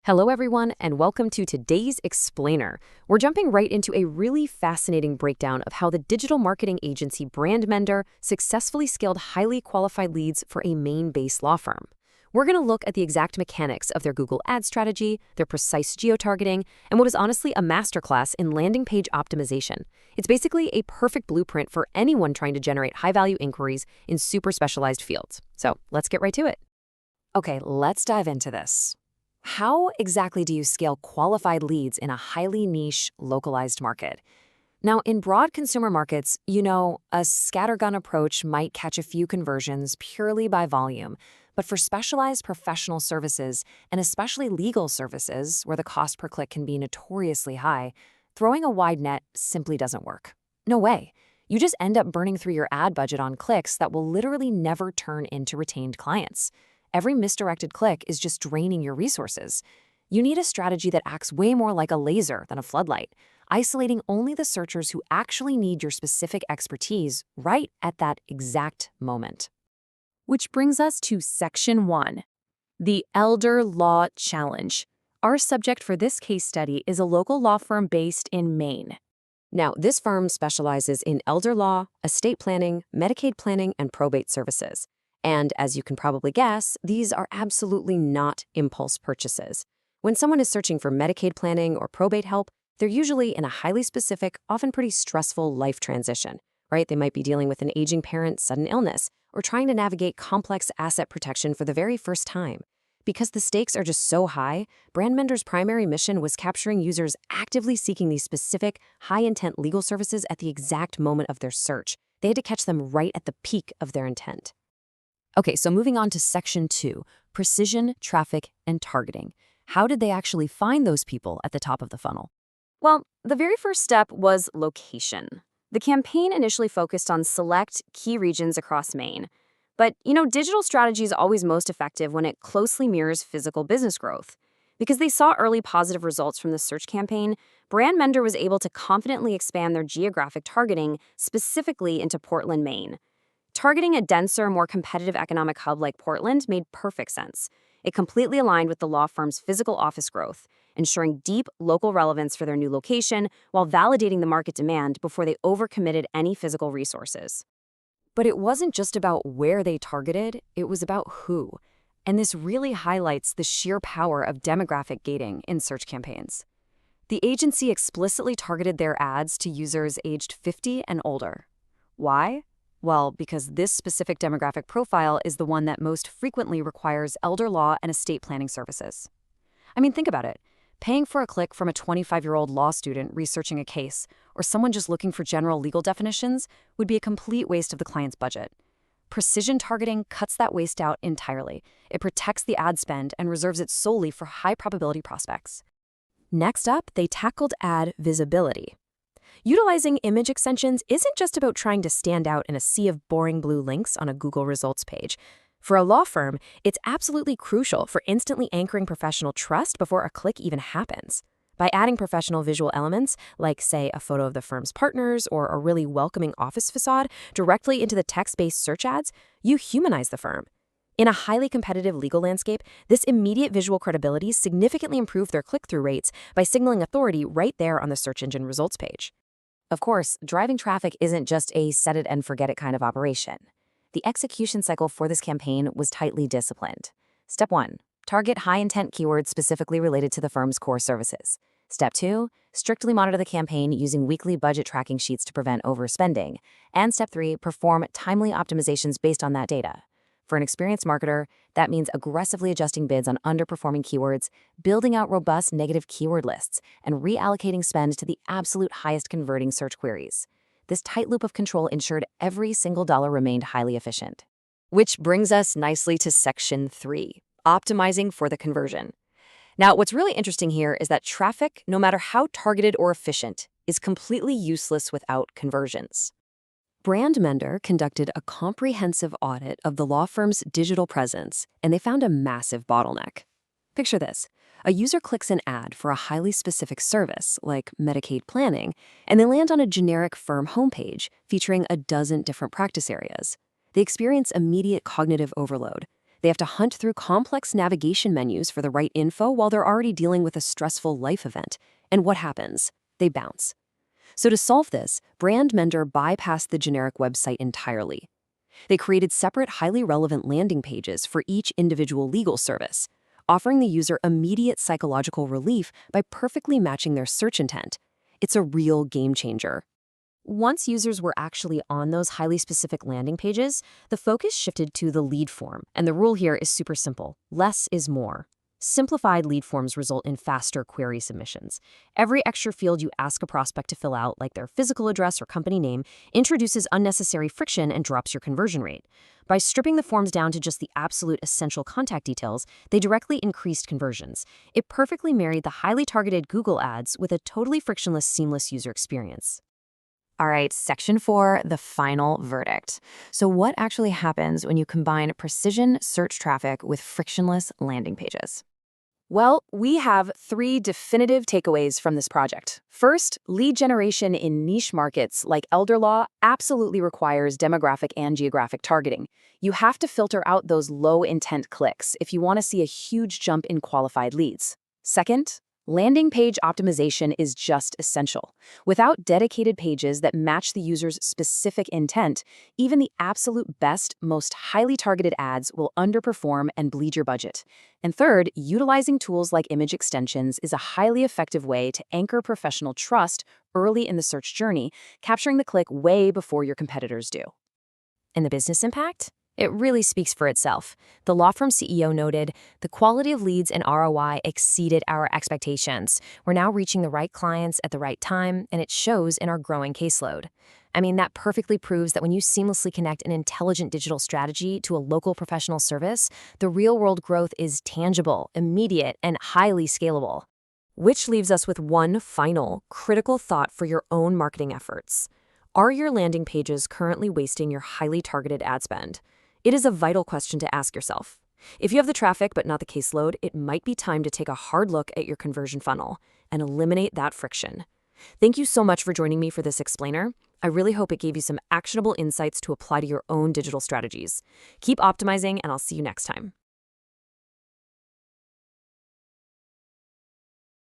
Hello, everyone, and welcome to today's Explainer. We're jumping right into a really fascinating breakdown of how the digital marketing agency Brandmender successfully scaled highly qualified leads for a Maine-based law firm. We're going to look at the exact mechanics of their Google ad strategy, their precise geo-targeting, and what is honestly a masterclass in landing page optimization. It's basically a perfect blueprint for anyone trying to generate high-value inquiries in super specialized fields. So let's get right to it. Okay, let's dive into this. How exactly do you scale qualified leads in a highly niche, localized market? Now, in broad consumer markets, a scattergun approach might catch a few conversions purely by volume. But for specialized professional services, and especially legal services, where the cost per click can be notoriously high, throwing a wide net simply doesn't work. No way. You just end up burning through your ad budget on clicks that will literally never turn into retained clients. Every misdirected click is just draining your resources. You need a strategy that acts way more like a laser than a floodlight, isolating only the searchers who actually need your specific expertise right at that exact moment. Which brings us to Section 1, the Elder Law Challenge. Our subject for this case study is a local law firm based in Maine. Now, this firm specializes in elder law, estate planning, Medicaid planning, and probate services. And as you can probably guess, these are absolutely not impulse purchases. When someone is searching for Medicaid planning or probate help, they're usually in a highly specific, often pretty stressful life transition, right? They might be dealing with an aging parent's sudden illness or trying to navigate complex asset protection for the very first time. Because the stakes are just so high, Brandmender's primary mission was capturing users actively seeking these specific, high-intent legal services at the exact moment of their search. They had to catch them right at the peak of their intent. Okay, so moving on to Section 2, precision, traffic, and targeting. How did they actually find those people at the top of the funnel? Well, the very first step was location. The campaign initially focused on select key regions across Maine. But, digital strategy is always most effective when it closely mirrors physical business growth. Because they saw early positive results from the search campaign, Brandmender was able to confidently expand their geographic targeting specifically into Portland, Maine. Targeting a denser, more competitive economic hub like Portland made perfect sense. It completely aligned with the law firm's physical office growth, ensuring deep local relevance for their new location while validating the market demand before they overcommitted any physical resources. But it wasn't just about where they targeted, it was about who. And this really highlights the sheer power of demographic gating in search campaigns. The agency explicitly targeted their ads to users aged 50 and older. Why? Well, because this specific demographic profile is the one that most frequently requires elder law and estate planning services. I mean, think about it. Paying for a click from a 25-year-old law student researching a case or someone just looking for general legal definitions would be a complete waste of the client's budget. Precision targeting cuts that waste out entirely. It protects the ad spend and reserves it solely for high-probability prospects. Next up, they tackled ad visibility. Utilizing image extensions isn't just about trying to stand out in a sea of boring blue links on a Google results page. For a law firm, it's absolutely crucial for instantly anchoring professional trust before a click even happens. By adding professional visual elements, like, say, a photo of the firm's partners or a really welcoming office facade, directly into the text-based search ads, you humanize the firm. In a highly competitive legal landscape, this immediate visual credibility significantly improved their click-through rates by signaling authority right there on the search engine results page. Of course, driving traffic isn't just a set-it-and-forget-it kind of operation. The execution cycle for this campaign was tightly disciplined. Step 1. Target high-intent keywords specifically related to the firm's core services. Step 2. Strictly monitor the campaign using weekly budget tracking sheets to prevent overspending. And Step 3. Perform timely optimizations based on that data. For an experienced marketer, that means aggressively adjusting bids on underperforming keywords, building out robust negative keyword lists, and reallocating spend to the absolute highest converting search queries. This tight loop of control ensured every single dollar remained highly efficient. Which brings us nicely to Section 3, optimizing for the conversion. Now, what's really interesting here is that traffic, no matter how targeted or efficient, is completely useless without conversions. Brandmender conducted a comprehensive audit of the law firm's digital presence, and they found a massive bottleneck. Picture this. A user clicks an ad for a highly specific service, like Medicaid planning, and they land on a generic firm homepage featuring a dozen different practice areas. They experience immediate cognitive overload. They have to hunt through complex navigation menus for the right info while they're already dealing with a stressful life event. And what happens? They bounce. So to solve this, Brand Mender bypassed the generic website entirely. They created separate, highly relevant landing pages for each individual legal service, offering the user immediate psychological relief by perfectly matching their search intent. It's a real game changer. Once users were actually on those highly specific landing pages, the focus shifted to the lead form, and the rule here is super simple. Less is more. Simplified lead forms result in faster query submissions. Every extra field you ask a prospect to fill out, like their physical address or company name, introduces unnecessary friction and drops your conversion rate. By stripping the forms down to just the absolute essential contact details, they directly increased conversions. It perfectly married the highly targeted Google ads with a totally frictionless, seamless user experience. All right, section 4, the final verdict. So what actually happens when you combine precision search traffic with frictionless landing pages? Well, we have 3 definitive takeaways from this project. First, lead generation in niche markets like elder law absolutely requires demographic and geographic targeting. You have to filter out those low-intent clicks if you want to see a huge jump in qualified leads. Second, landing page optimization is just essential. Without dedicated pages that match the user's specific intent, even the absolute best, most highly targeted ads will underperform and bleed your budget. And third, utilizing tools like image extensions is a highly effective way to anchor professional trust early in the search journey, capturing the click way before your competitors do. And the business impact? It really speaks for itself. The law firm CEO noted, "The quality of leads and ROI exceeded our expectations. We're now reaching the right clients at the right time, and it shows in our growing caseload." I mean, that perfectly proves that when you seamlessly connect an intelligent digital strategy to a local professional service, the real-world growth is tangible, immediate, and highly scalable. Which leaves us with one final, critical thought for your own marketing efforts. Are your landing pages currently wasting your highly targeted ad spend? It is a vital question to ask yourself. If you have the traffic but not the caseload, it might be time to take a hard look at your conversion funnel and eliminate that friction. Thank you so much for joining me for this explainer. I really hope it gave you some actionable insights to apply to your own digital strategies. Keep optimizing, and I'll see you next time.